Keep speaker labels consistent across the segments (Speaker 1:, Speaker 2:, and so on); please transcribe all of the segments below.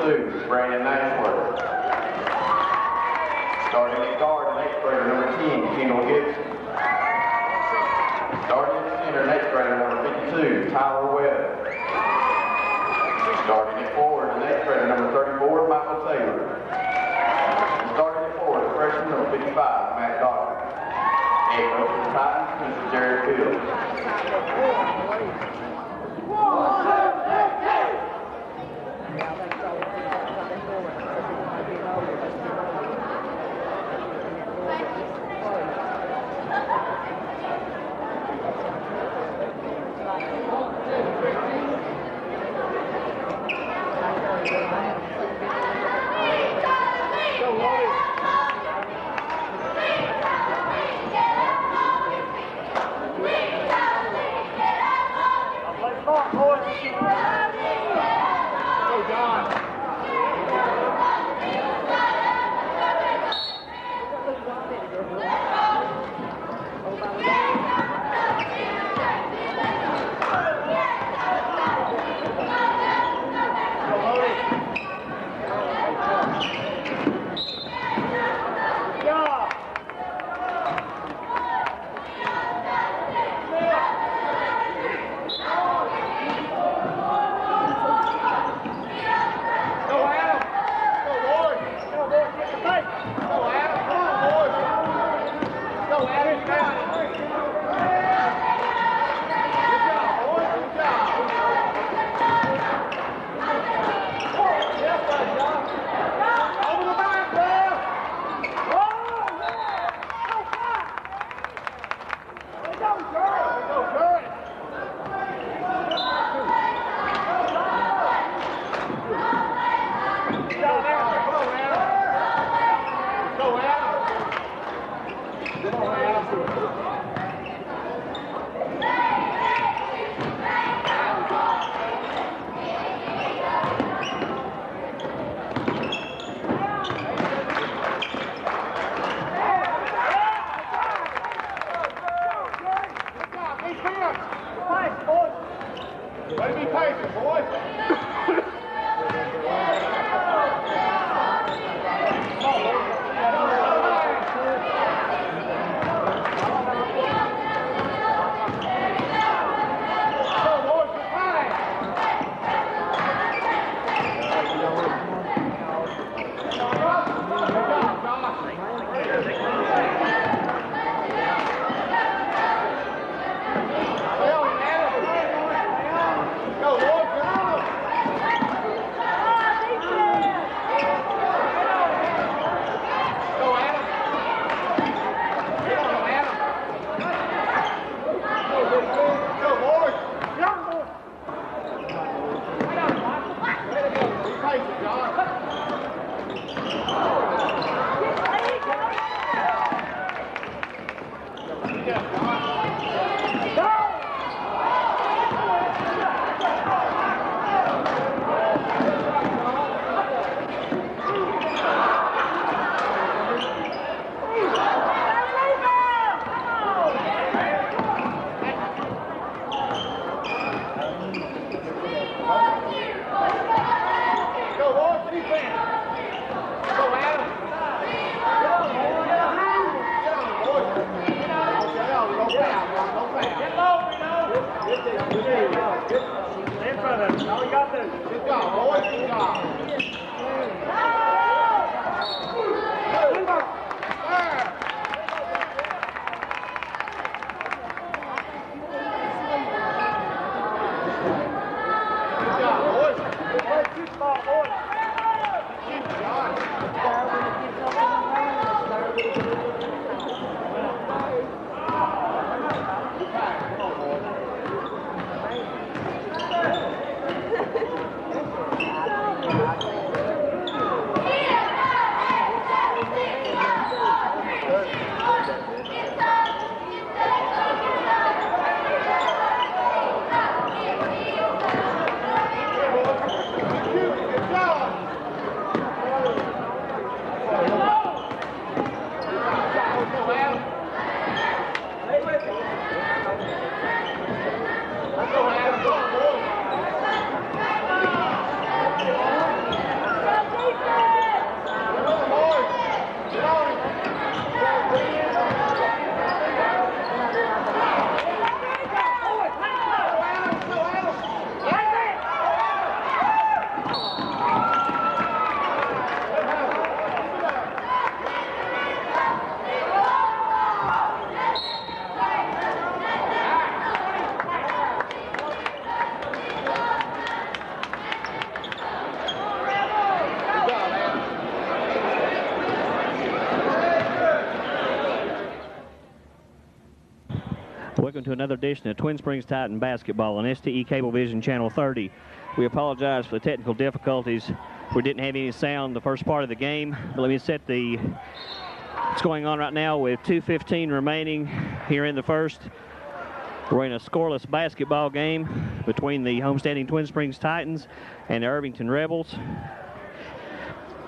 Speaker 1: Brandon Nashworth. Starting at guard, next grader number 10, Kendall Gibson. Starting at center, next grader number 52, Tyler Webb. Starting at forward, the next grader number 34, Michael Taylor. And starting at forward, the freshman number 55, Matt Docker. Head coach of the Titans, Mr. Jared Fields.
Speaker 2: welcome to another edition of Twin Springs Titan Basketball on STE Cablevision Channel 30. We apologize for the technical difficulties. We didn't have any sound the first part of the game, but let me set what's going on right now with 2:15 remaining here in the first. We're in a scoreless basketball game between the homestanding Twin Springs Titans and the Ervinton Rebels.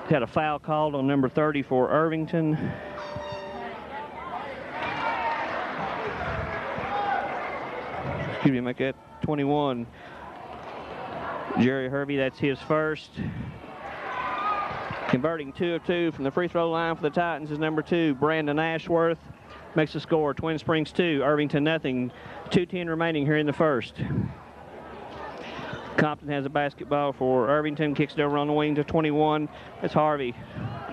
Speaker 2: Had a foul called on number 30 for Ervinton. Excuse me, make that 21. Jerry Hervey, that's his first. Converting 2 of 2 from the free throw line for the Titans is number 2, Brandon Ashworth. Makes the score Twin Springs 2, Ervinton nothing. 2:10 remaining here in the first. Compton has a basketball for Ervinton, kicks it over on the wing to 21. It's Harvey.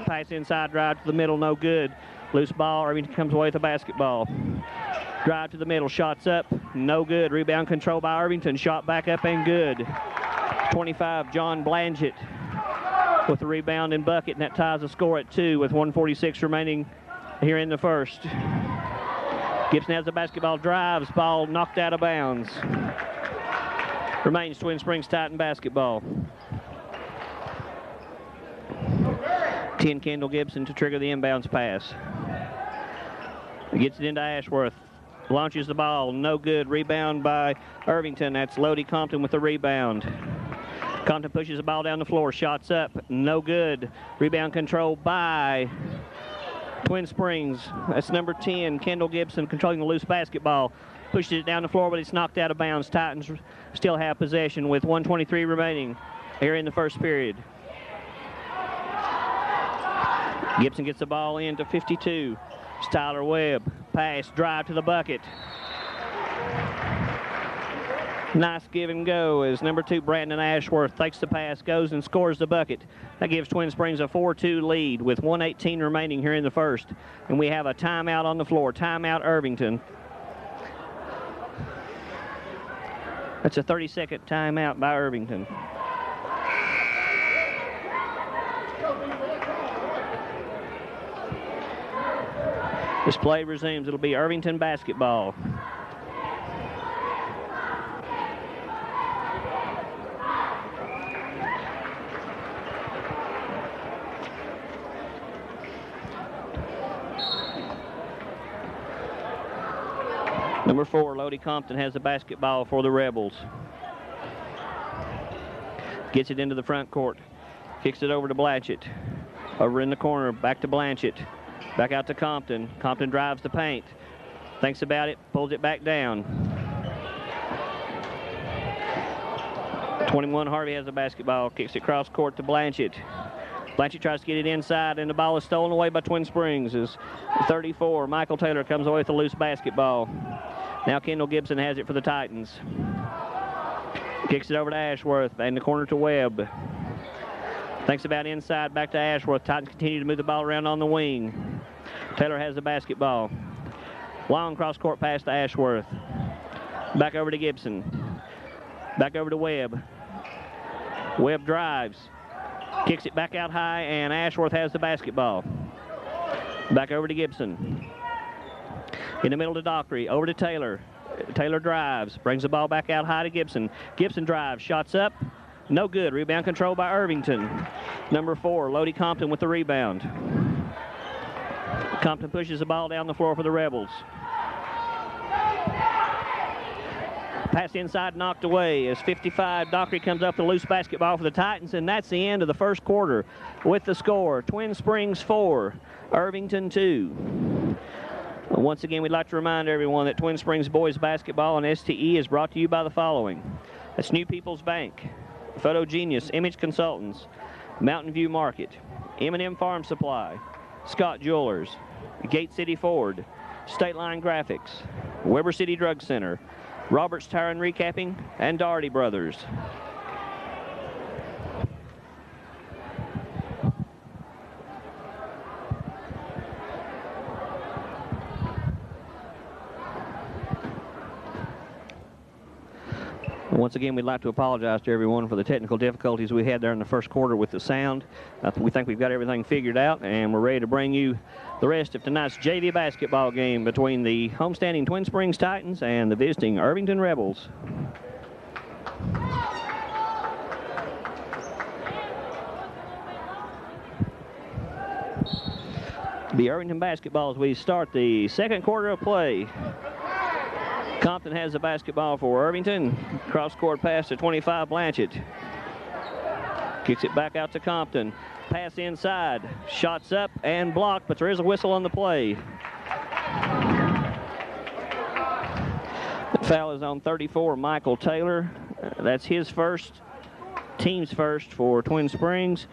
Speaker 2: Pass inside, drive to the middle, no good. Loose ball, Ervinton comes away with the basketball. Drive to the middle, shots up, no good. Rebound control by Ervinton, shot back up and good. 25, John Blanchett with the rebound and bucket, and that ties the score at 2 with 1:46 remaining here in the first. Gibson has the basketball, drives, ball knocked out of bounds. Remains Twin Springs Titan basketball. 10, Kendall Gibson to trigger the inbounds pass. He gets it into Ashworth. Launches the ball, no good. Rebound by Ervinton. That's Lodi Compton with the rebound. Compton pushes the ball down the floor, shots up, no good. Rebound control by Twin Springs. That's number 10, Kendall Gibson, controlling the loose basketball. Pushes it down the floor, but it's knocked out of bounds. Titans still have possession with 1:23 remaining here in the first period. Gibson gets the ball into 52. It's Tyler Webb. Pass, drive to the bucket. Nice give and go as number 2, Brandon Ashworth, takes the pass, goes and scores the bucket. That gives Twin Springs a 4-2 lead with 1:18 remaining here in the first. And we have a timeout on the floor. Timeout Ervinton. That's a 30-second timeout by Ervinton. This play resumes. It'll be Ervinton basketball. Number 4, Lodi Compton has the basketball for the Rebels. Gets it into the front court. Kicks it over to Blanchett. Over in the corner, back to Blanchett. Back out to Compton. Compton drives the paint. Thinks about it, pulls it back down. 21, Harvey has the basketball. Kicks it cross court to Blanchett. Blanchett tries to get it inside, and the ball is stolen away by Twin Springs. As 34, Michael Taylor comes away with a loose basketball. Now Kendall Gibson has it for the Titans. Kicks it over to Ashworth, in the corner to Webb. Thinks about inside, back to Ashworth. Titans continue to move the ball around on the wing. Taylor has the basketball. Long cross-court pass to Ashworth. Back over to Gibson. Back over to Webb. Webb drives. Kicks it back out high, and Ashworth has the basketball. Back over to Gibson. In the middle to Dockery, over to Taylor. Taylor drives, brings the ball back out high to Gibson. Gibson drives, shots up, no good. Rebound control by Ervinton. Number 4, Lodi Compton with the rebound. Compton pushes the ball down the floor for the Rebels. Pass inside, knocked away as 55, Dockery comes up with a loose basketball for the Titans, and that's the end of the first quarter with the score. Twin Springs 4, Ervinton 2. Once again, we'd like to remind everyone that Twin Springs boys basketball on STE is brought to you by the following. That's New People's Bank, Photo Genius, Image Consultants, Mountain View Market, M&M Farm Supply, Scott Jewelers, Gate City Ford, State Line Graphics, Weber City Drug Center, Roberts Tire and Recapping, and Doherty Brothers. Once again, we'd like to apologize to everyone for the technical difficulties we had there in the first quarter with the sound. We think we've got everything figured out, and we're ready to bring you the rest of tonight's JV basketball game between the homestanding Twin Springs Titans and the visiting Ervinton Rebels. The Ervinton basketball as we start the second quarter of play. Compton has the basketball for Ervinton. Cross-court pass to 25, Blanchett. Kicks it back out to Compton. Pass inside. Shots up and blocked, but there is a whistle on the play. The foul is on 34, Michael Taylor. That's his first, team's first for Twin Springs.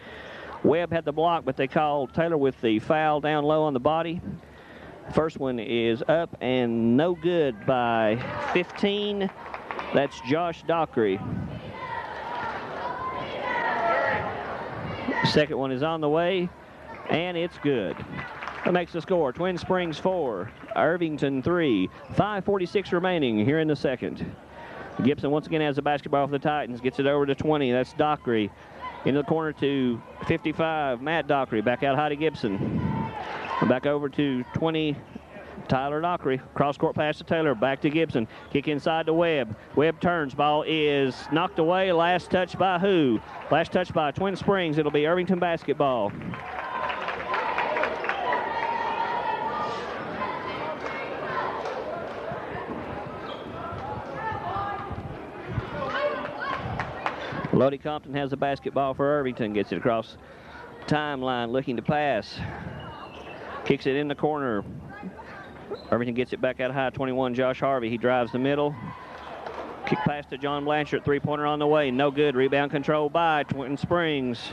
Speaker 2: Webb had the block, but they called Taylor with the foul down low on the body. First one is up and no good by 15. That's Josh Dockery. Second one is on the way, and it's good. That makes the score Twin Springs 4, Ervinton 3. 5:46 remaining here in the second. Gibson once again has the basketball for the Titans. Gets it over to 20. That's Dockery. Into the corner to 55, Matt Dockery. Back out high to Gibson. Back over to 20, Tyler Dockery. Cross-court pass to Taylor. Back to Gibson. Kick inside to Webb. Webb turns. Ball is knocked away. Last touch by who? Last touch by Twin Springs. It'll be Ervinton basketball. Lodi Compton has the basketball for Ervinton. Gets it across timeline, looking to pass. Kicks it in the corner. Ervinton gets it back out high, 21, Josh Harvey. He drives the middle. Kick pass to John Blanchard. Three-pointer on the way. No good. Rebound control by Twin Springs.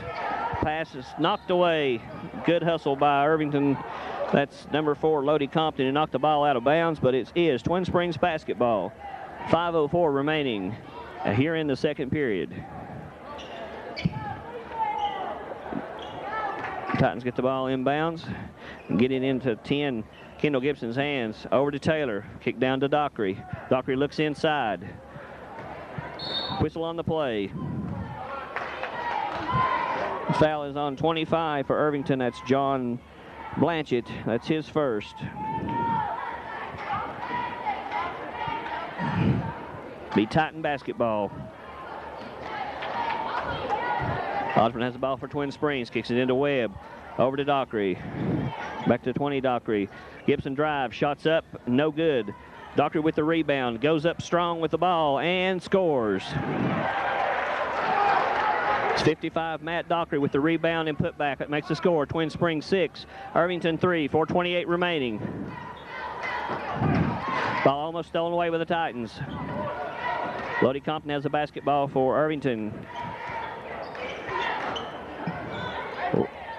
Speaker 2: Pass is knocked away. Good hustle by Ervinton. That's number 4, Lodi Compton, who knocked the ball out of bounds, but it is Twin Springs basketball. 5:04 remaining here in the second period. Titans get the ball inbounds and get it into 10, Kendall Gibson's hands. Over to Taylor. Kick down to Dockery. Dockery looks inside. Whistle on the play. Foul is on 25 for Ervinton. That's John Blanchett. That's his first. Be Titan basketball. Osborne has the ball for Twin Springs. Kicks it into Webb. Over to Dockery. Back to 20, Dockery. Gibson drives. Shots up. No good. Dockery with the rebound. Goes up strong with the ball and scores. It's 55, Matt Dockery with the rebound and putback. That makes the score Twin Springs 6, Ervinton 3. 4:28 remaining. Ball almost stolen away by the Titans. Lodi Compton has the basketball for Ervinton.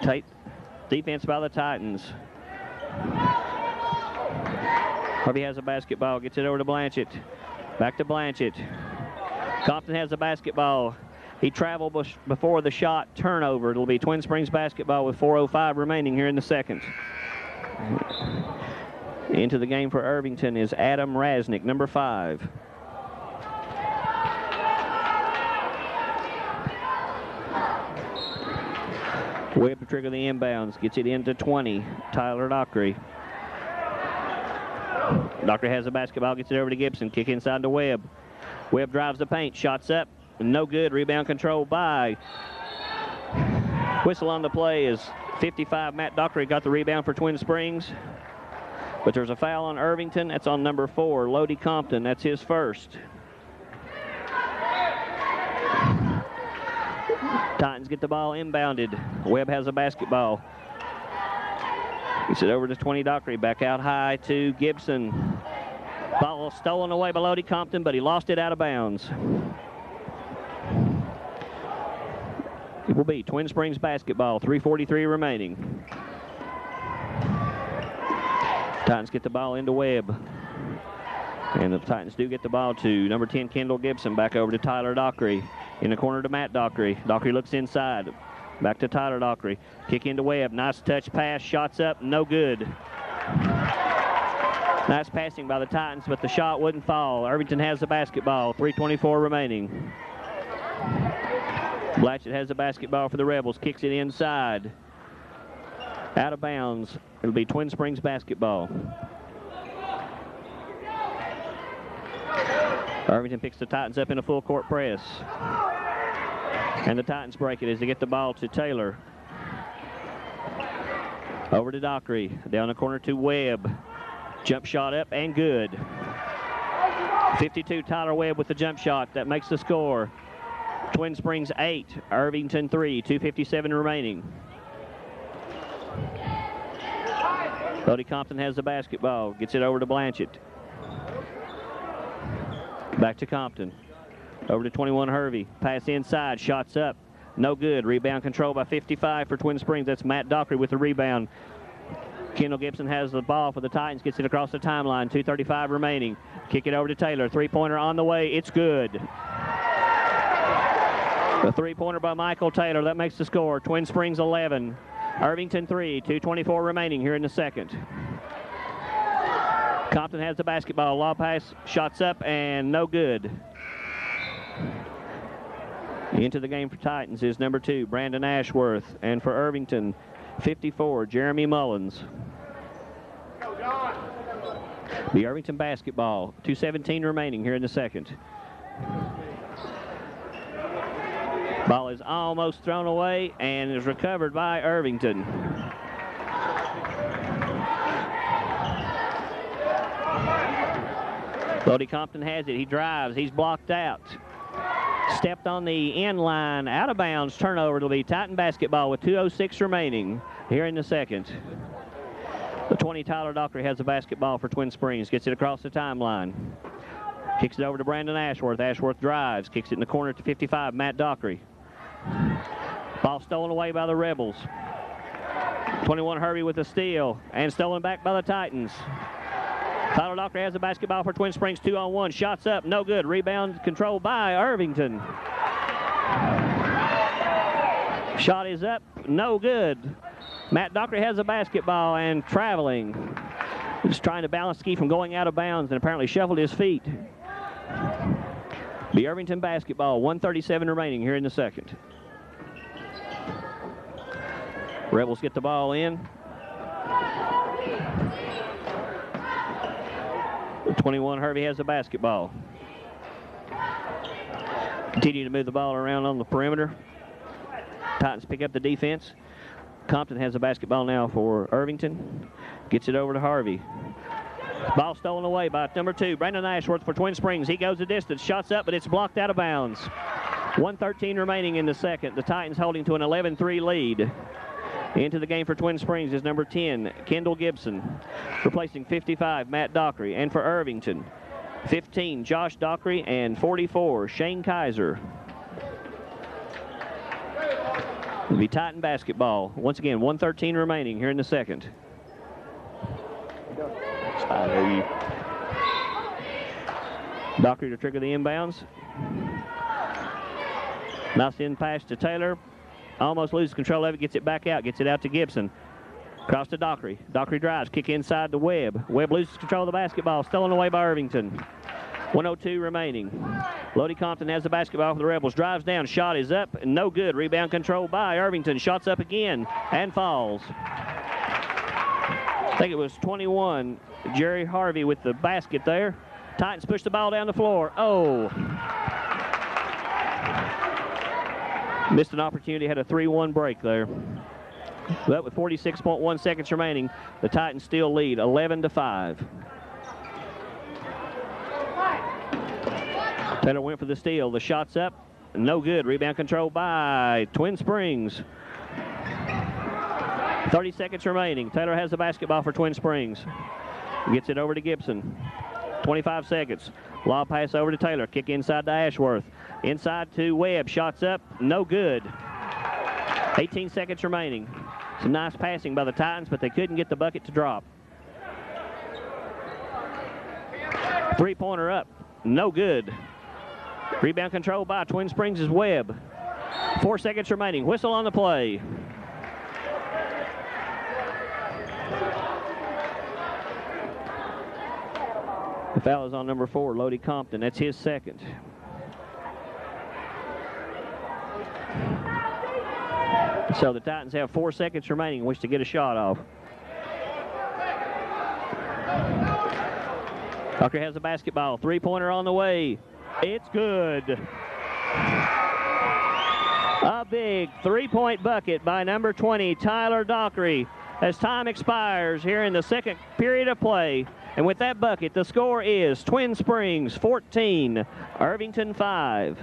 Speaker 2: Tight defense by the Titans. Harvey has a basketball, gets it over to Blanchett. Back to Blanchett. Compton has the basketball. He traveled before the shot. Turnover. It'll be Twin Springs basketball with 4:05 remaining here in the second. Into the game for Ervinton is Adam Rasnick, number 5. Webb to trigger the inbounds. Gets it into 20. Tyler Dockery. Dockery has the basketball. Gets it over to Gibson. Kick inside to Webb. Webb drives the paint. Shots up. No good. Rebound control by. Whistle on the play is 55. Matt Dockery got the rebound for Twin Springs. But there's a foul on Ervinton. That's on number 4, Lodi Compton. That's his first. Titans get the ball inbounded. Webb has a basketball. Gets it over to 20, Dockery. Back out high to Gibson. Ball stolen away by Lodi Compton, but he lost it out of bounds. It will be Twin Springs basketball. 3:43 remaining. Titans get the ball into Webb. And the Titans do get the ball to number 10, Kendall Gibson. Back over to Tyler Dockery. In the corner to Matt Dockery. Dockery looks inside. Back to Tyler Dockery. Kick into Webb. Nice touch pass. Shots up. No good. Nice passing by the Titans, but the shot wouldn't fall. Ervinton has the basketball, 3:24 remaining. Blanchett has the basketball for the Rebels, kicks it inside. Out of bounds. It'll be Twin Springs basketball. Ervinton picks the Titans up in a full court press. And the Titans break it as they get the ball to Taylor. Over to Dockery. Down the corner to Webb. Jump shot up and good. 52 Tyler Webb with the jump shot. That makes the score. Twin Springs 8, Ervinton 3, 2:57 remaining. Cody Compton has the basketball. Gets it over to Blanchett. Back to Compton. Over to 21 Hervey. Pass inside. Shots up. No good. Rebound control by 55 for Twin Springs. That's Matt Dockery with the rebound. Kendall Gibson has the ball for the Titans. Gets it across the timeline. 2:35 remaining. Kick it over to Taylor. Three-pointer on the way. It's good. The three-pointer by Michael Taylor. That makes the score. Twin Springs 11. Ervinton 3. 2:24 remaining here in the second. Compton has the basketball. Lob pass. Shots up and no good. Into the game for Titans is number 2, Brandon Ashworth. And for Ervinton, 54, Jeremy Mullins. The Ervinton basketball, 2:17 remaining here in the second. Ball is almost thrown away and is recovered by Ervinton. Cody Compton has it. He drives. He's blocked out. Stepped on the end line, out of bounds, turnover. It'll be Titan basketball with 2:06 remaining here in the second. The 20, Tyler Dockery, has the basketball for Twin Springs. Gets it across the timeline. Kicks it over to Brandon Ashworth. Ashworth drives. Kicks it in the corner to 55, Matt Dockery. Ball stolen away by the Rebels. 21 Hervey with a steal and stolen back by the Titans. Tyler Dockery has the basketball for Twin Springs, 2-on-1. Shots up, no good. Rebound controlled by Ervinton. Shot is up, no good. Matt Dockery has the basketball and traveling. Just trying to balance ski from going out of bounds and apparently shuffled his feet. The Ervinton basketball, 1:37 remaining here in the second. Rebels get the ball in. 21 Hervey has the basketball. Continue to move the ball around on the perimeter. Titans pick up the defense. Compton has the basketball now for Ervinton. Gets it over to Harvey. Ball stolen away by number 2, Brandon Ashworth for Twin Springs. He goes the distance, shots up, but it's blocked out of bounds. 1:13 remaining in the second. The Titans holding to an 11-3 lead. Into the game for Twin Springs is number 10, Kendall Gibson. Replacing 55, Matt Dockery. And for Ervinton, 15, Josh Dockery, and 44, Shane Kaiser. It'll be Titan basketball. Once again, 1:13 remaining here in the second. Dockery to trigger the inbounds. Nice in pass to Taylor. Almost loses control of it, gets it back out, gets it out to Gibson. Across to Dockery. Dockery drives, kick inside to Webb. Webb loses control of the basketball, stolen away by Ervinton. 1:02 remaining. Lodi Compton has the basketball for the Rebels. Drives down, shot is up, and no good. Rebound controlled by Ervinton. Shots up again and falls. I think it was 21, Jerry Harvey with the basket there. Titans push the ball down the floor. Oh. Missed an opportunity, had a 3-1 break there. But with 46.1 seconds remaining, the Titans still lead 11-5. Taylor went for the steal. The shot's up, no good. Rebound controlled by Twin Springs. 30 seconds remaining. Taylor has the basketball for Twin Springs. Gets it over to Gibson. 25 seconds. Lob pass over to Taylor. Kick inside to Ashworth. Inside to Webb. Shots up. No good. 18 seconds remaining. Some nice passing by the Titans, but they couldn't get the bucket to drop. Three-pointer up. No good. Rebound controlled by Twin Springs' Webb. 4 seconds remaining. Whistle on the play. The foul is on number 4, Lodi Compton. That's his second. So the Titans have 4 seconds remaining in which to get a shot off. Dockery has the basketball. Three-pointer on the way. It's good. A big three-point bucket by number 20, Tyler Dockery, as time expires here in the second period of play. And with that bucket, the score is Twin Springs 14, Ervinton 5.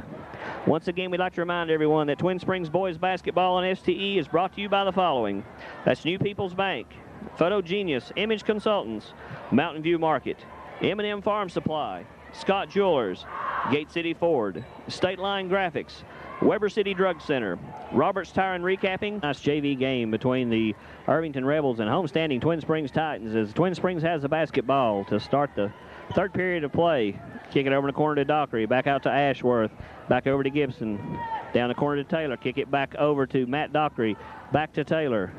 Speaker 2: Once again, we'd like to remind everyone that Twin Springs boys basketball on STE is brought to you by the following. That's New People's Bank, Photo Genius, Image Consultants, Mountain View Market, M&M Farm Supply, Scott Jewelers, Gate City Ford, State Line Graphics, Weber City Drug Center, Roberts Tire and Recapping. Nice JV game between the Ervinton Rebels and homestanding Twin Springs Titans as Twin Springs has the basketball to start the third period of play. Kick it over in the corner to Dockery, back out to Ashworth, back over to Gibson, down the corner to Taylor, kick it back over to Matt Dockery, back to Taylor.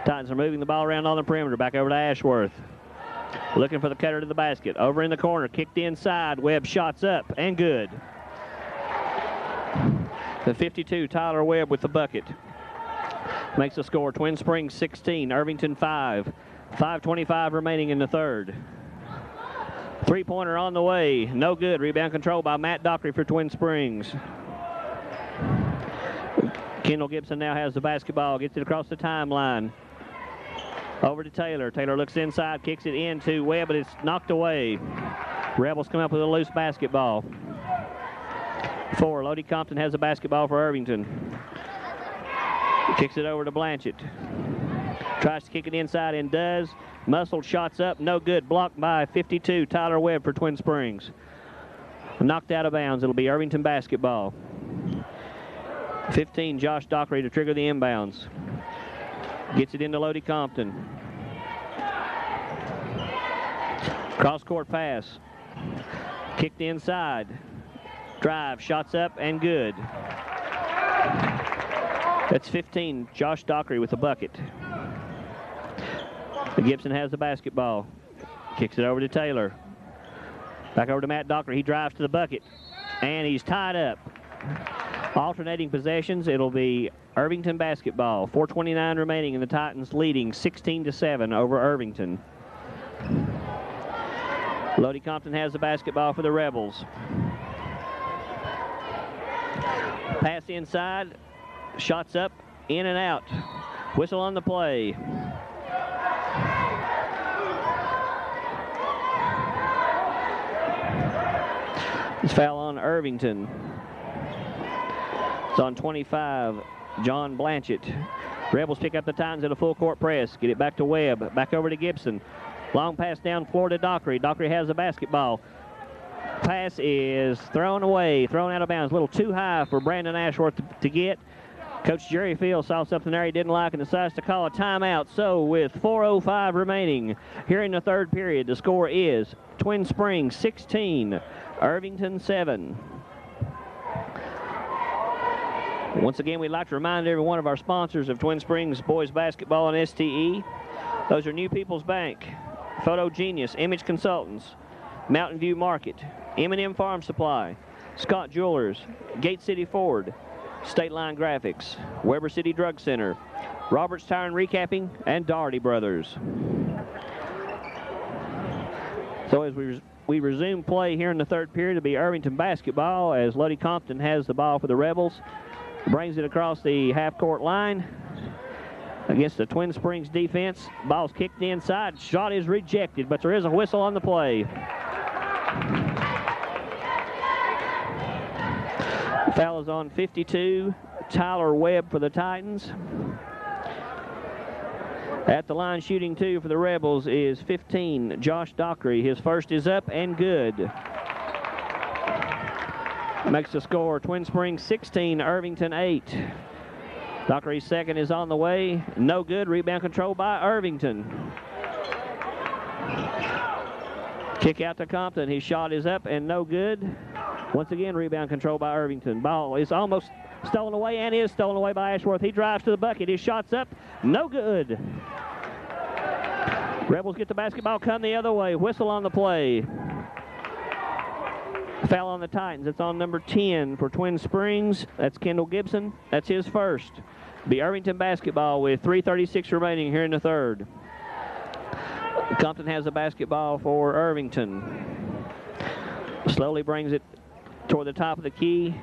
Speaker 2: Titans are moving the ball around on the perimeter, back over to Ashworth. Looking for the cutter to the basket. Over in the corner, kicked inside. Webb shots up and good. The 52, Tyler Webb with the bucket. Makes the score Twin Springs 16, Ervinton 5. 5:25 remaining in the third. Three-pointer on the way. No good. Rebound control by Matt Dockery for Twin Springs. Kendall Gibson now has the basketball. Gets it across the timeline. Over to Taylor. Taylor looks inside, kicks it into Webb, but it's knocked away. Rebels come up with a loose basketball. 4, Lodi Compton has the basketball for Ervinton. Kicks it over to Blanchett. Tries to kick it inside and does. Muscled, shots up, no good. Blocked by 52, Tyler Webb for Twin Springs. Knocked out of bounds. It'll be Ervinton basketball. 15, Josh Dockery to trigger the inbounds. Gets it into Lodi Compton. Cross-court pass. Kicked inside. Drive, shots up, and good. That's 15, Josh Dockery with the bucket. Gibson has the basketball. Kicks it over to Taylor. Back over to Matt Dockery. He drives to the bucket, and he's tied up. Alternating possessions, it'll be Ervinton basketball. 4:29 remaining, and the Titans leading 16-7 over Ervinton. Lodi Compton has the basketball for the Rebels. Pass inside, shots up, in and out. Whistle on the play. It's foul on Ervinton. It's on 25, John Blanchett. Rebels pick up the Titans at a full court press. Get it back to Webb. Back over to Gibson. Long pass down floor to Dockery. Dockery has the basketball. Pass is thrown away, thrown out of bounds. A little too high for Brandon Ashworth to get. Coach Jerry Field saw something there he didn't like and decides to call a timeout. So with 4:05 remaining here in the third period, the score is Twin Springs 16, Ervinton 7. Once again, we'd like to remind every one of our sponsors of Twin Springs boys basketball and STE. Those are New People's Bank, Photo Genius, Image Consultants, Mountain View Market, M&M Farm Supply, Scott Jewelers, Gate City Ford, State Line Graphics, Weber City Drug Center, Roberts Tire and Recapping, and Doherty Brothers. So as we resume play here in the third period, it'll be Ervinton basketball as Lodi Compton has the ball for the Rebels. Brings it across the half-court line against the Twin Springs defense. Ball's kicked inside. Shot is rejected, but there is a whistle on the play. Foul is on 52, Tyler Webb for the Titans. At the line shooting 2 for the Rebels is 15, Josh Dockery. His first is up and good. Makes the score Twin Springs 16, Ervinton 8. Dockery's second is on the way. No good. Rebound control by Ervinton. Kick out to Compton. His shot is up and no good. Once again, rebound control by Ervinton. Ball is almost stolen away and is stolen away by Ashworth. He drives to the bucket. His shot's up. No good. Rebels get the basketball, come the other way. Whistle on the play. Foul on the Titans. It's on number 10 for Twin Springs. That's Kendall Gibson. That's his first. Be Ervinton basketball with 3:36 remaining here in the third. Compton has the basketball for Ervinton. Slowly brings it toward the top of the key.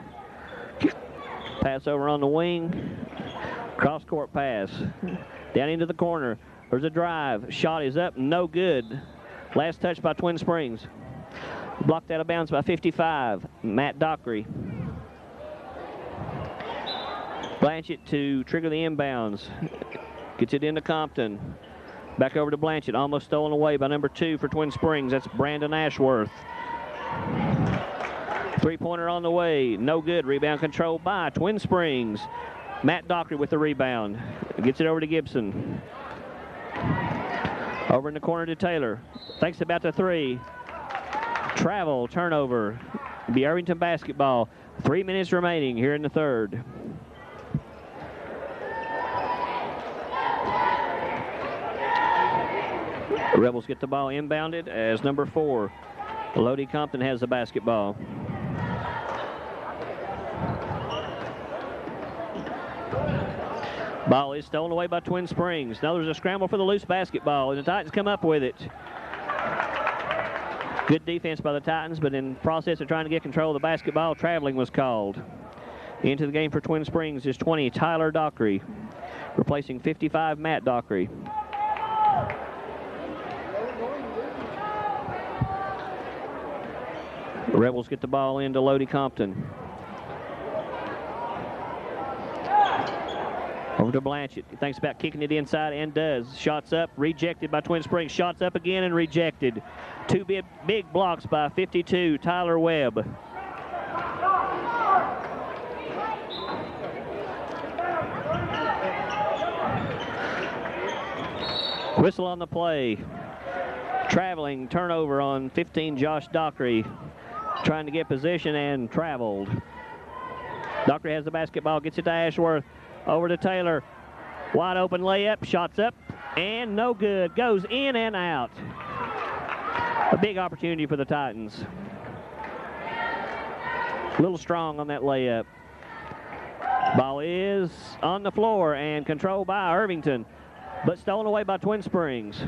Speaker 2: Pass over on the wing. Cross-court pass. Down into the corner. There's a drive. Shot is up. No good. Last touch by Twin Springs. Blocked out of bounds by 55. Matt Dockery. Blanchett to trigger the inbounds. Gets it into Compton. Back over to Blanchett. Almost stolen away by number 2 for Twin Springs. That's Brandon Ashworth. Three-pointer on the way. No good. Rebound controlled by Twin Springs. Matt Dockery with the rebound. Gets it over to Gibson. Over in the corner to Taylor. Thinks about the three. Travel, turnover. Be Ervinton basketball. 3 minutes remaining here in the third. The Rebels get the ball inbounded as number 4, Lodi Compton, has the basketball. Ball is stolen away by Twin Springs. Now there's a scramble for the loose basketball, and the Titans come up with it. Good defense by the Titans, but in the process of trying to get control of the basketball, traveling was called. Into the game for Twin Springs is 20, Tyler Dockery, replacing 55, Matt Dockery. The Rebels get the ball into Lodi Compton. Over to Blanchett. He thinks about kicking it inside and does. Shots up, rejected by Twin Springs. Shots up again and rejected. Two big blocks by 52, Tyler Webb. Whistle on the play. Traveling, turnover on 15, Josh Dockery. Trying to get position and traveled. Dockery has the basketball, gets it to Ashworth. Over to Taylor. Wide open layup, shots up, and no good. Goes in and out. A big opportunity for the Titans. A little strong on that layup. Ball is on the floor and controlled by Ervinton, but stolen away by Twin Springs.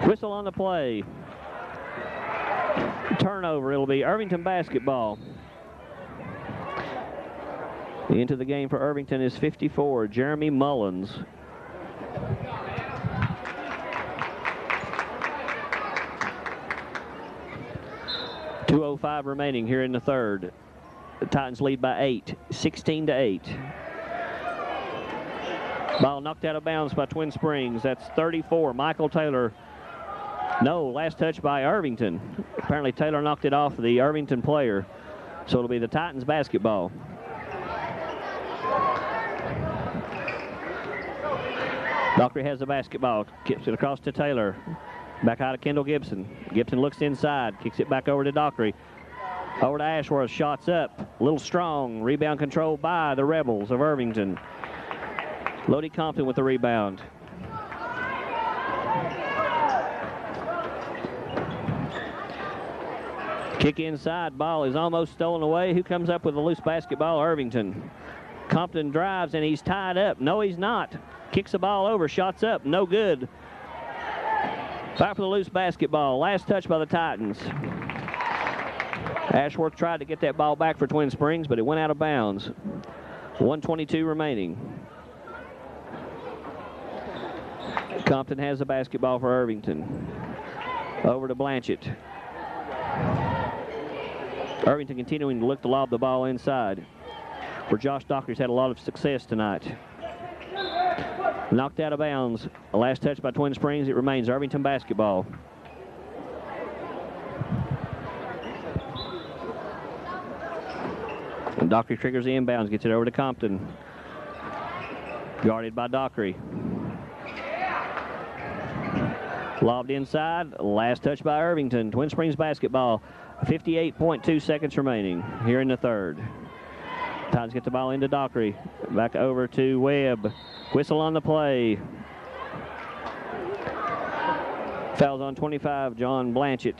Speaker 2: Whistle on the play. Turnover, it'll be Ervinton basketball. Into the game for Ervinton is 54, Jeremy Mullins. .205 remaining here in the third. The Titans lead by 8, 16-8. Ball knocked out of bounds by Twin Springs. That's 34, Michael Taylor. No, last touch by Ervinton. Apparently Taylor knocked it off the Ervinton player. So it'll be the Titans basketball. Dockery has the basketball, kicks it across to Taylor. Back out to Kendall Gibson. Gibson looks inside, kicks it back over to Dockery. Over to Ashworth, shots up, a little strong. Rebound controlled by the Rebels of Ervinton. Lodi Compton with the rebound. Kick inside, ball is almost stolen away. Who comes up with a loose basketball? Ervinton. Compton drives and he's tied up. No, he's not. Kicks the ball over, shots up, no good. Fight for the loose basketball. Last touch by the Titans. Ashworth tried to get that ball back for Twin Springs, but it went out of bounds. 1:22 remaining. Compton has the basketball for Ervinton. Over to Blanchett. Ervinton continuing to look to lob the ball inside, where Josh Dockery's had a lot of success tonight. Knocked out of bounds. A last touch by Twin Springs. It remains Ervinton basketball. And Dockery triggers the inbounds, gets it over to Compton. Guarded by Dockery. Lobbed inside. Last touch by Ervinton. Twin Springs basketball. 58.2 seconds remaining here in the third. Titans get the ball into Dockery. Back over to Webb. Whistle on the play. Fouls on 25, John Blanchett.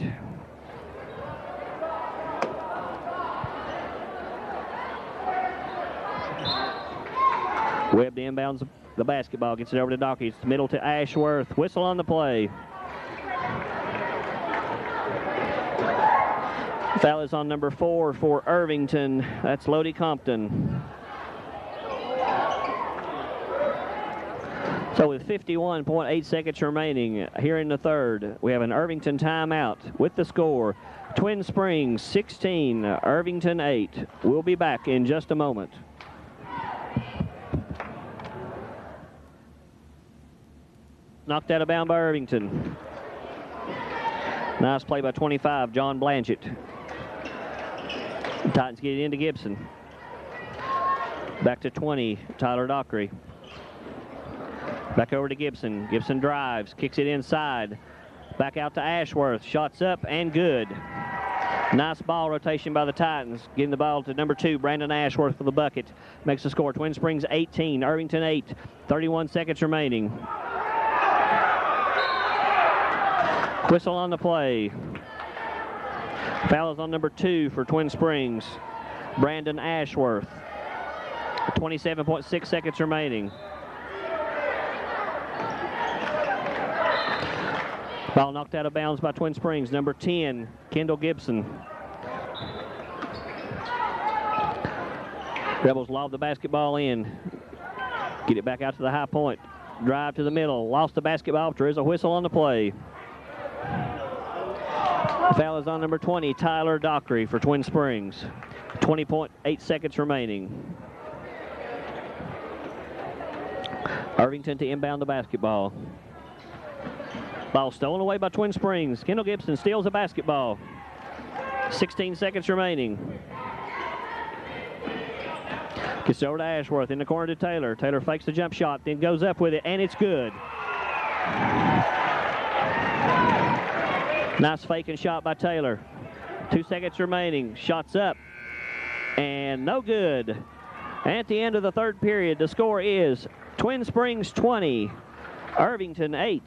Speaker 2: Webb inbounds the basketball, gets it over to Dockery. It's middle to Ashworth. Whistle on the play. Foul is on number 4 for Ervinton. That's Lodi Compton. So with 51.8 seconds remaining here in the third, we have an Ervinton timeout with the score. Twin Springs 16, Ervinton 8. We'll be back in just a moment. Knocked out of bounds by Ervinton. Nice play by 25, John Blanchett. The Titans get it into Gibson. Back to 20, Tyler Dockery. Back over to Gibson. Gibson drives, kicks it inside. Back out to Ashworth. Shots up and good. Nice ball rotation by the Titans. Getting the ball to number 2, Brandon Ashworth for the bucket. Makes the score. Twin Springs 18, Ervinton 8. 31 seconds remaining. Whistle on the play. Foul is on number 2 for Twin Springs, Brandon Ashworth. 27.6 seconds remaining. Ball knocked out of bounds by Twin Springs. Number 10, Kendall Gibson. Rebels lob the basketball in. Get it back out to the high point. Drive to the middle. Lost the basketball. There is a whistle on the play. The foul is on number 20, Tyler Dockery for Twin Springs. 20.8 seconds remaining. Ervinton to inbound the basketball. Ball stolen away by Twin Springs. Kendall Gibson steals the basketball. 16 seconds remaining. Gets over to Ashworth in the corner to Taylor. Taylor fakes the jump shot, then goes up with it, and it's good. Nice fake and shot by Taylor. 2 seconds remaining. Shots up, and no good. At the end of the third period, the score is Twin Springs 20, Ervinton 8.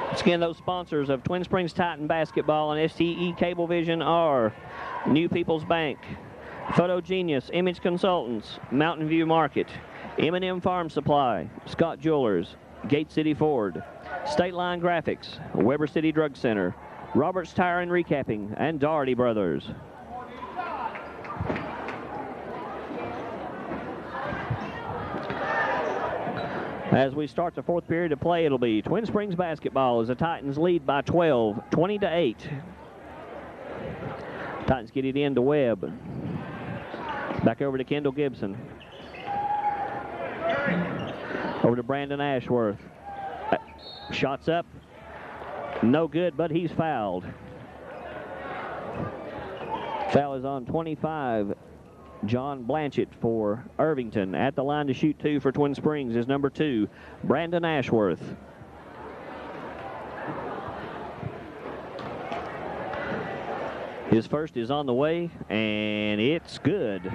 Speaker 2: Once again, those sponsors of Twin Springs Titan Basketball and STE Cablevision are New People's Bank, Photo Genius, Image Consultants, Mountain View Market, M&M Farm Supply, Scott Jewelers, Gate City Ford, State Line Graphics, Weber City Drug Center, Roberts Tire and Recapping, and Doherty Brothers. As we start the fourth period of play, it'll be Twin Springs basketball as the Titans lead by 12, 20-8. Titans get it in to Webb. Back over to Kendall Gibson. Over to Brandon Ashworth. Shots up. No good, but he's fouled. Foul is on 25. John Blanchett for Ervinton. At the line to shoot 2 for Twin Springs is number 2, Brandon Ashworth. His first is on the way, and it's good.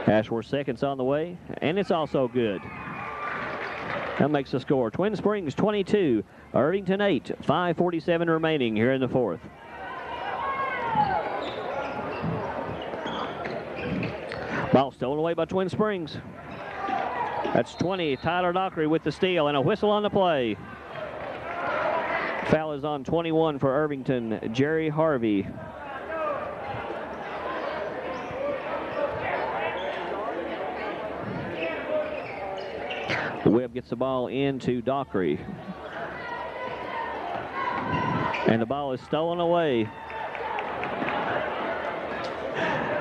Speaker 2: Ashworth's second's on the way, and it's also good. That makes the score Twin Springs 22, Ervinton 8, 5:47 remaining here in the fourth. Ball stolen away by Twin Springs. That's 20, Tyler Dockery with the steal, and a whistle on the play. Foul is on 21 for Ervinton, Jerry Harvey. Webb gets the ball into Dockery. And the ball is stolen away.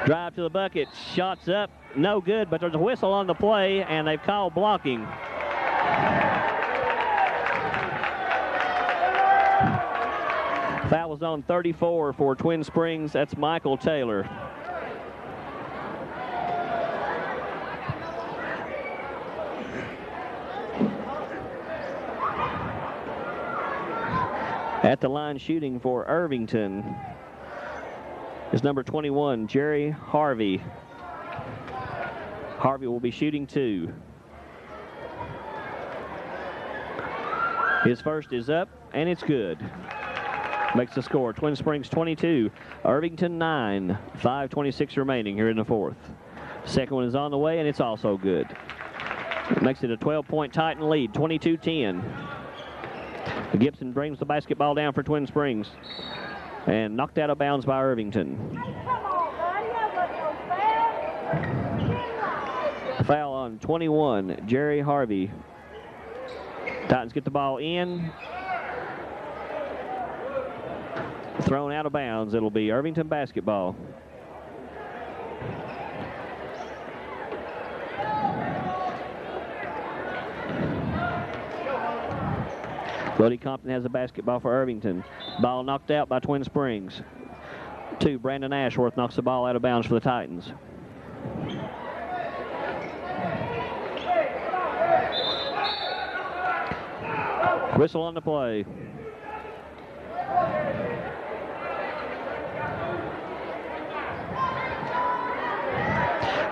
Speaker 2: Drive to the bucket, shots up, no good, but there's a whistle on the play, and they've called blocking. Foul was on 34 for Twin Springs. That's Michael Taylor. At the line shooting for Ervinton is number 21, Jerry Harvey. Harvey will be shooting 2. His first is up, and it's good. Makes the score Twin Springs 22, Ervinton 9, 5:26 remaining here in the fourth. Second one is on the way, and it's also good. It makes it a 12-point Titan lead, 22-10. Gibson brings the basketball down for Twin Springs and knocked out of bounds by Ervinton. Foul on 21, Jerry Harvey. Titans get the ball in. Thrown out of bounds. It'll be Ervinton basketball. Lodi Compton has the basketball for Ervinton. Ball knocked out by Twin Springs. 2, Brandon Ashworth knocks the ball out of bounds for the Titans. Whistle on the play.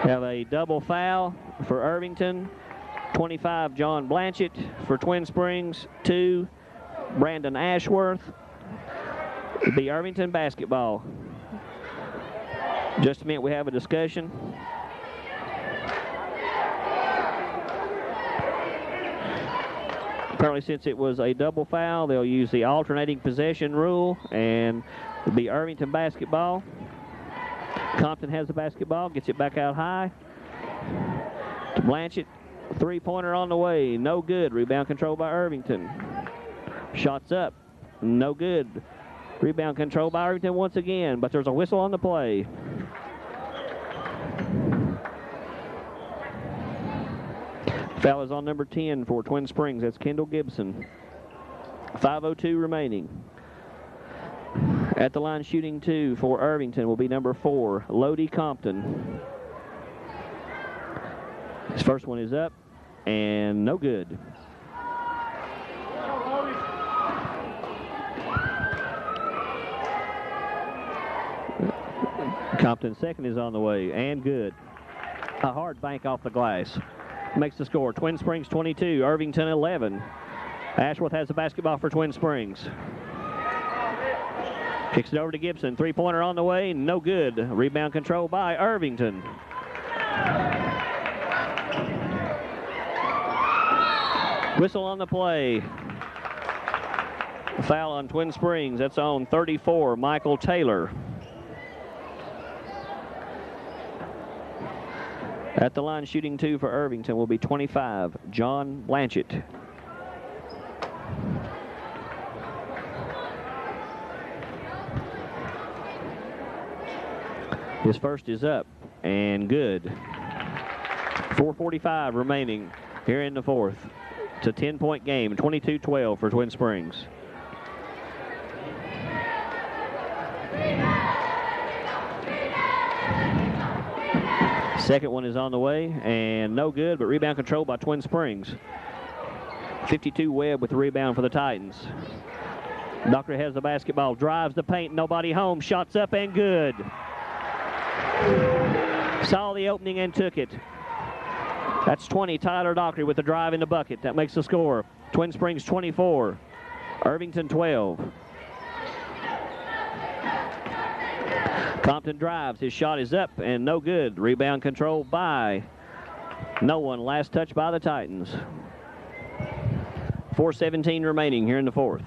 Speaker 2: Have a double foul for Ervinton. 25, John Blanchett. For Twin Springs, 2, Brandon Ashworth. It'll be Ervinton basketball. Just a minute, we have a discussion. Apparently, since it was a double foul, they'll use the alternating possession rule, and it'll be Ervinton basketball. Compton has the basketball, gets it back out high to Blanchett. Three-pointer on the way, no good. Rebound control by Ervinton. Shots up, no good. Rebound control by Ervinton once again, but there's a whistle on the play. Foul is on number 10 for Twin Springs. That's Kendall Gibson. 5:02 remaining. At the line shooting 2 for Ervinton will be number 4, Lodi Compton. His first one is up and no good. Compton's second is on the way and good. A hard bank off the glass. Makes the score Twin Springs 22, Ervinton 11. Ashworth has the basketball for Twin Springs. Kicks it over to Gibson. Three-pointer on the way, no good. Rebound control by Ervinton. Whistle on the play. Foul on Twin Springs. That's on 34, Michael Taylor. At the line shooting 2 for Ervinton will be 25, John Blanchett. His first is up and good. 4:45 remaining here in the fourth. It's a 10-point game, 22-12 for Twin Springs. Second one is on the way and no good, but rebound control by Twin Springs. 52 Webb with the rebound for the Titans. Doctor has the basketball, drives the paint, nobody home, shots up and good. Saw the opening and took it. That's 20, Tyler Dockery with the drive in the bucket. That makes the score Twin Springs 24, Ervinton 12. Compton drives, his shot is up and no good. Rebound controlled by no one. Last touch by the Titans. 4:17 remaining here in the fourth.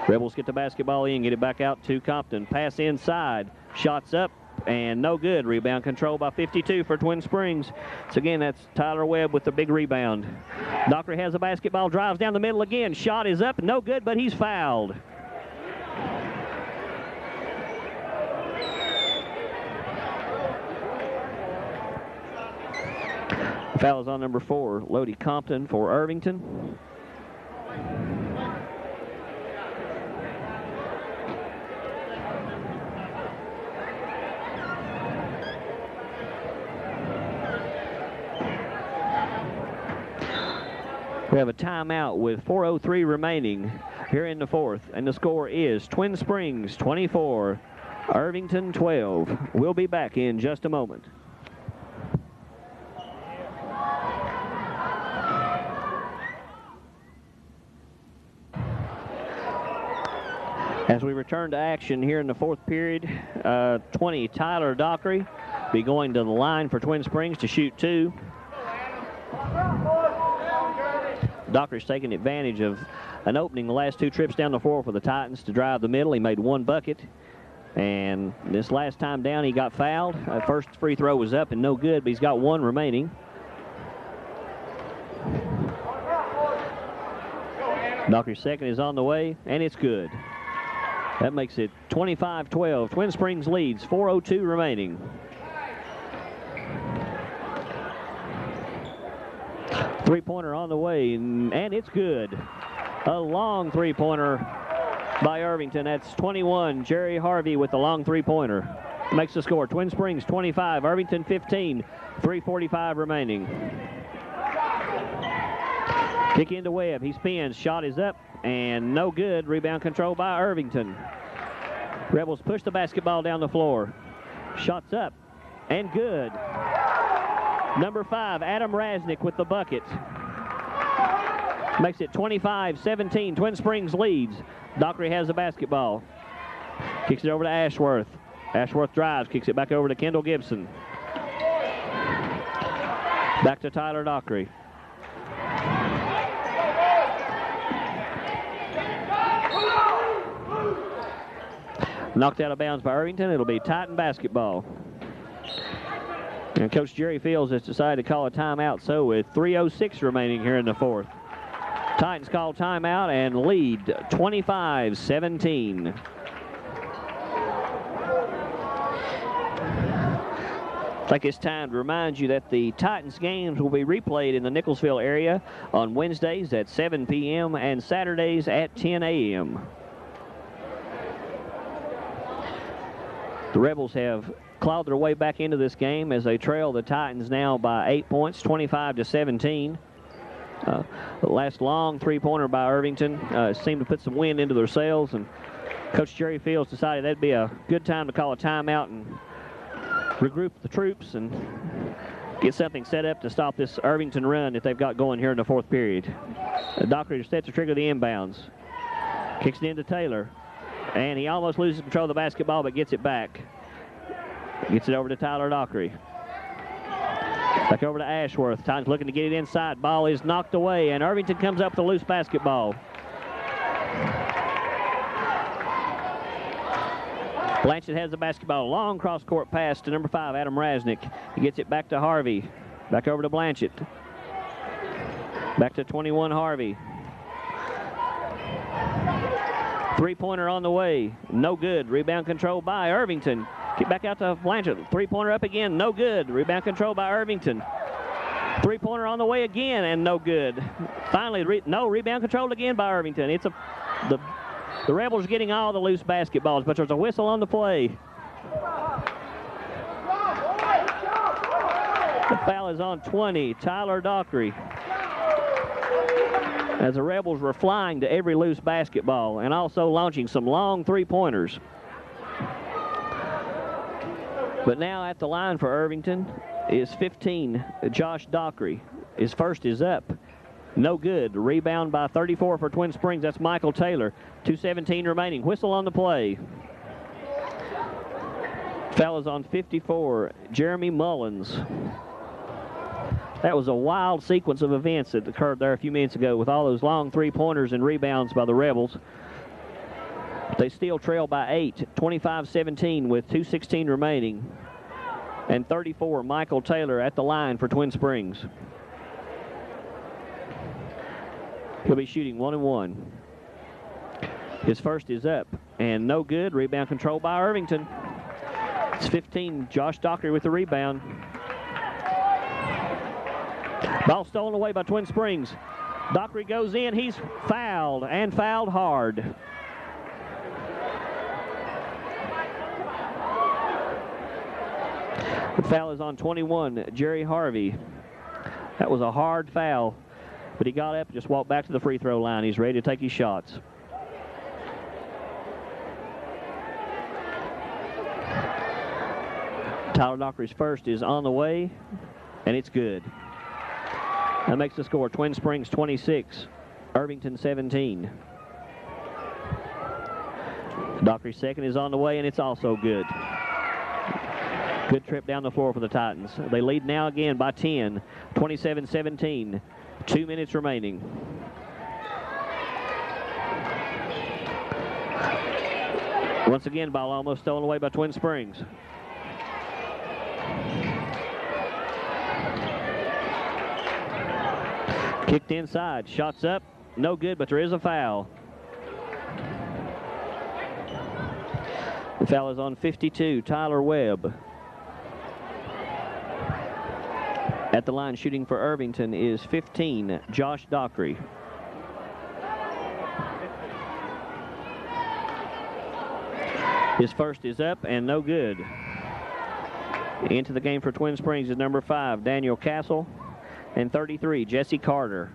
Speaker 2: Rebels get the basketball in, get it back out to Compton. Pass inside, shots up and no good. Rebound control by 52 for Twin Springs. So again, that's Tyler Webb with the big rebound. Dockery has the basketball, drives down the middle again. Shot is up, no good, but he's fouled. Foul is on number 4, Lodi Compton for Ervinton. We have a timeout with 4:03 remaining here in the fourth, and the score is Twin Springs 24, Ervinton 12. We'll be back in just a moment. As we return to action here in the fourth period, 20, Tyler Dockery be going to the line for Twin Springs to shoot 2. Dockery's taking advantage of an opening the last 2 trips down the floor for the Titans to drive the middle. He made 1 bucket. And this last time down, he got fouled. First free throw was up and no good, but he's got 1 remaining. Dockery's second is on the way, and it's good. That makes it 25-12. Twin Springs leads, 4:02 remaining. Three-pointer on the way, and it's good. A long three-pointer by Ervinton. That's 21. Jerry Harvey with the long three-pointer. Makes the score. Twin Springs 25, Ervinton 15. 3:45 remaining. Kick into Webb. He spins. Shot is up and no good. Rebound control by Ervinton. Rebels push the basketball down the floor. Shots up and good. Number 5, Adam Rasnick with the bucket. Makes it 25-17. Twin Springs leads. Dockery has the basketball. Kicks it over to Ashworth. Ashworth drives. Kicks it back over to Kendall Gibson. Back to Tyler Dockery. Knocked out of bounds by Ervinton. It'll be Titan basketball. And Coach Jerry Fields has decided to call a timeout, so with 3:06 remaining here in the fourth. Titans call timeout and lead 25-17. I think it's time to remind you that the Titans games will be replayed in the Nicholsville area on Wednesdays at 7 p.m. and Saturdays at 10 a.m. The Rebels have clawed their way back into this game as they trail the Titans now by 8 points, 25-17. The last long three-pointer by Ervinton seemed to put some wind into their sails, and Coach Jerry Fields decided that'd be a good time to call a timeout and regroup the troops and get something set up to stop this Ervinton run that they've got going here in the fourth period. Dockery is set to trigger the inbounds. Kicks it into Taylor. And he almost loses control of the basketball, but gets it back. Gets it over to Tyler Dockery. Back over to Ashworth. Titans looking to get it inside. Ball is knocked away, and Ervinton comes up with a loose basketball. Blanchett has the basketball. Long cross-court pass to number 5, Adam Rasnick. He gets it back to Harvey. Back over to Blanchett. Back to 21, Harvey. Three-pointer on the way. No good. Rebound control by Ervinton. Get back out to Blanchett. Three-pointer up again. No good. Rebound control by Ervinton. Three-pointer on the way again and no good. Finally, no rebound controlled again by Ervinton. The Rebels are getting all the loose basketballs, but there's a whistle on the play. The foul is on 20, Tyler Dockery. As the Rebels were flying to every loose basketball and also launching some long three-pointers. But now at the line for Ervinton is 15, Josh Dockery. His first is up. No good. Rebound by 34 for Twin Springs. That's Michael Taylor. 2:17 remaining. Whistle on the play. Foul is on 54, Jeremy Mullins. That was a wild sequence of events that occurred there a few minutes ago with all those long three-pointers and rebounds by the Rebels. They still trail by 8, 25-17 with 2:16 remaining. And 34, Michael Taylor at the line for Twin Springs. He'll be shooting 1-1. His first is up and no good. Rebound control by Ervinton. It's 15, Josh Dockery with the rebound. Ball stolen away by Twin Springs. Dockery goes in. He's fouled, and fouled hard. The foul is on 21, Jerry Harvey. That was a hard foul, but he got up and just walked back to the free throw line. He's ready to take his shots. Tyler Dockery's first is on the way, and it's good. That makes the score Twin Springs 26, Ervinton 17. Dockery's second is on the way, and it's also good. Good trip down the floor for the Titans. They lead now again by 10, 27-17. 2 minutes remaining. Once again, ball almost stolen away by Twin Springs. Kicked inside, shots up, no good, but there is a foul. The foul is on 52, Tyler Webb. At the line shooting for Ervinton is 15, Josh Dockery. His first is up and no good. Into the game for Twin Springs is number 5, Daniel Castle, and 33, Jesse Carter.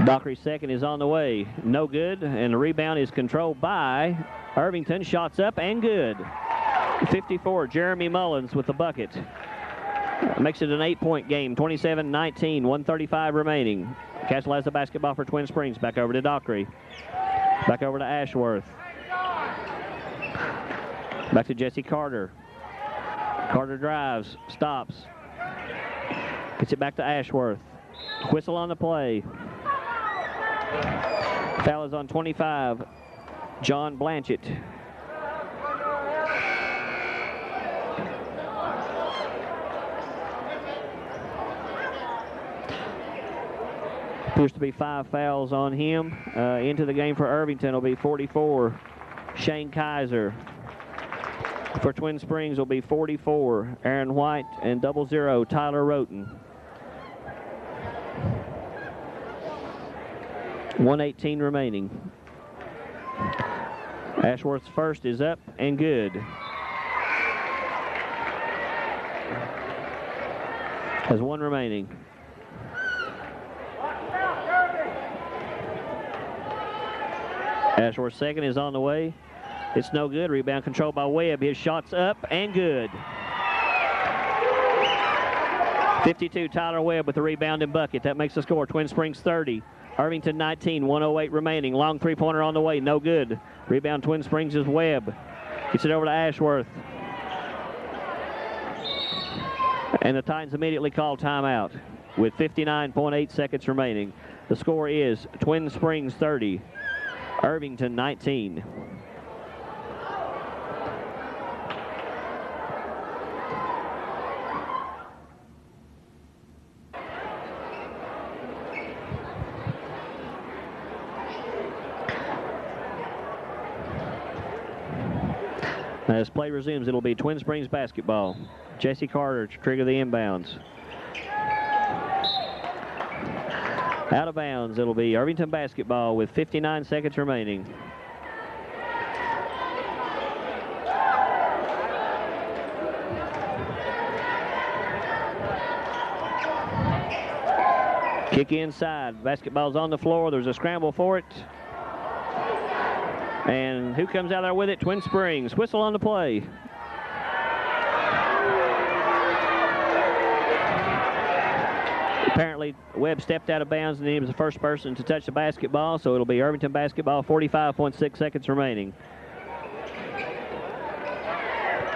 Speaker 2: Dockery's second is on the way. No good, and the rebound is controlled by Ervinton. Shots up and good. 54, Jeremy Mullins with the bucket. Makes it an 8-point game, 27-19, 1:35 remaining. Castle has the basketball for Twin Springs. Back over to Dockery. Back over to Ashworth. Back to Jesse Carter. Carter drives, stops. Gets it back to Ashworth. Whistle on the play. Foul is on 25, John Blanchett. Appears to be 5 fouls on him. Into the game for Ervinton will be 44, Shane Kaiser. For Twin Springs will be 44, Aaron White, and 00, Tyler Roten. 1:18 remaining. Ashworth's first is up and good. Has 1 remaining. Ashworth's second is on the way. It's no good. Rebound controlled by Webb. His shot's up and good. 52, Tyler Webb with the rebound and bucket. That makes the score Twin Springs 30. Ervinton 19, 1:08 remaining. Long three-pointer on the way, no good. Rebound Twin Springs is Webb. Gets it over to Ashworth. And the Titans immediately call timeout with 59.8 seconds remaining. The score is Twin Springs 30, Ervinton 19. As play resumes, it'll be Twin Springs basketball. Jesse Carter to trigger the inbounds. Out of bounds, it'll be Ervinton basketball with 59 seconds remaining. Kick inside. Basketball's on the floor. There's a scramble for it. And who comes out there with it? Twin Springs. Whistle on the play. Apparently, Webb stepped out of bounds and he was the first person to touch the basketball, so it'll be Ervinton basketball, 45.6 seconds remaining.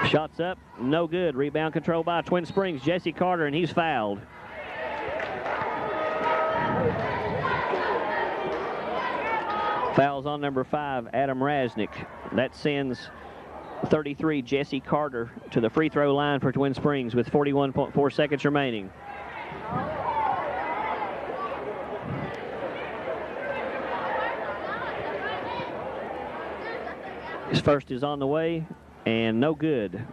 Speaker 2: Shots up, no good. Rebound controlled by Twin Springs, Jesse Carter, and he's fouled. Fouls on number 5, Adam Rasnick. That sends 33, Jesse Carter, to the free throw line for Twin Springs with 41.4 seconds remaining. His first is on the way, and no good.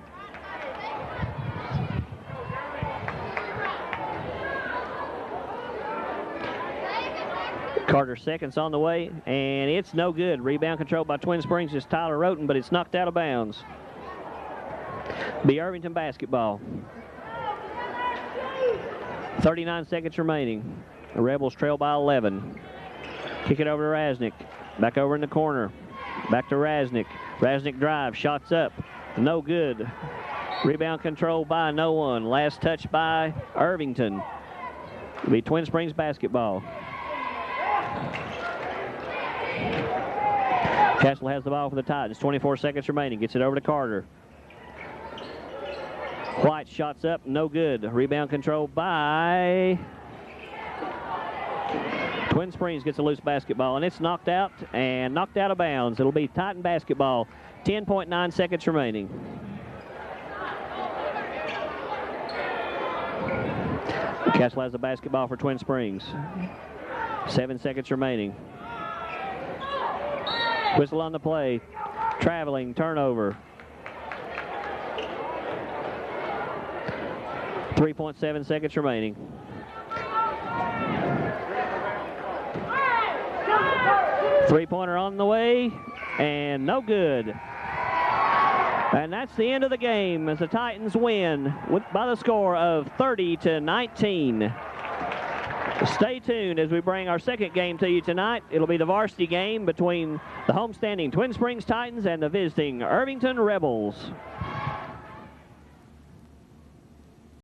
Speaker 2: Carter seconds on the way, and it's no good. Rebound controlled by Twin Springs is Tyler Roten, but it's knocked out of bounds. Be Ervinton basketball. 39 seconds remaining. The Rebels trail by 11. Kick it over to Rasnick. Back over in the corner. Back to Rasnick. Rasnick drives, shots up. No good. Rebound controlled by no one. Last touch by Ervinton. It'll be Twin Springs basketball. Castle has the ball for the Titans. 24 seconds remaining. Gets it over to Carter. White shots up, no good. Rebound controlled by Twin Springs. Gets a loose basketball, and it's knocked out of bounds. It'll be Titan basketball. 10.9 seconds remaining. Castle has the basketball for Twin Springs. 7 seconds remaining. Whistle on the play. Traveling, turnover. 3.7 seconds remaining. Three-pointer on the way, and no good. And that's the end of the game as the Titans win by the score of 30-19. Stay tuned as we bring our second game to you tonight. It'll be the varsity game between the homestanding Twin Springs Titans and the visiting Ervinton Rebels.